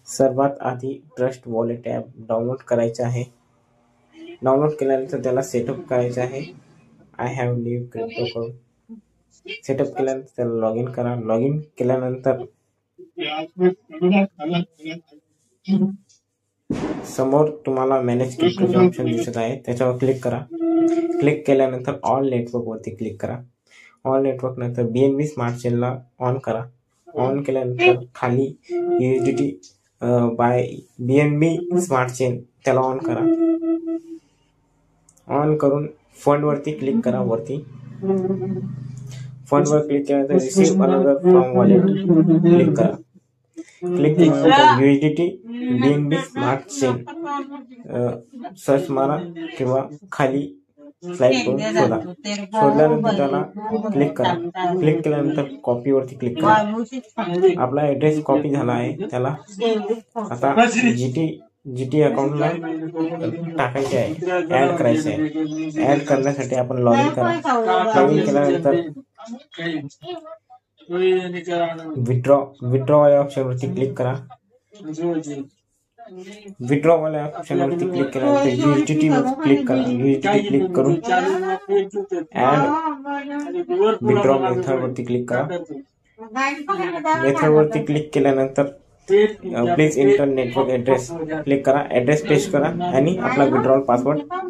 सर्वात आधी trust wallet app download करायचे आहे. डाउनलोड केल्यानंतर त्याला सेटअप करायचे आहे. आय हॅव लिव्ह क्रिप्टो करून सेटअप केल्यानंतर त्याला लॉग इन करा. लॉग इन केल्यानंतर समोर तुम्हाला मॅनेज क्रिप्टोचे ऑप्शन दिसत आहे, त्याच्यावर क्लिक करा. क्लिक केल्यानंतर ऑल नेटवर्कवरती क्लिक करा. ऑल नेटवर्क नंतर BNB स्मार्ट चेनला ऑन करा. ऑन केल्यानंतर खाली USDT by BNB smart chain त्याला ऑन करा. ऑन करून फंड वरती क्लिक करा. वरती फंड वर क्लिक केल्यानंतर receive another from wallet click करा. क्लिक केल्यानंतर USDT BNB smart chain search मारा किंवा खाली स्लाइड करून शोधा. शोधल्यानंतर त्याला क्लिक करा. क्लिक केल्यानंतर कॉपी वरती क्लिक करा. आपला ऍड्रेस कॉपी झाला आहे. त्याला आता GT अकाउंटला टाकायचे आहे, ऍड करायचे आहे. ऍड करण्यासाठी आपण लॉग इन करा. लॉग इन केल्यानंतर विथड्रॉ या ऑप्शनवरती क्लिक करा. विथड्रॉ वाल्या ऑप्शनवरती क्लिक केल्यानंतर USDT वर क्लिक करा. USDT क्लिक करून ऍड विथड्रॉ मेथड वरती क्लिक करा. मेथड वरती क्लिक केल्यानंतर please inter network address click करा. ऍड्रेस पेस्ट करा आणि आपला विथड्रॉल पासवर्ड टाका.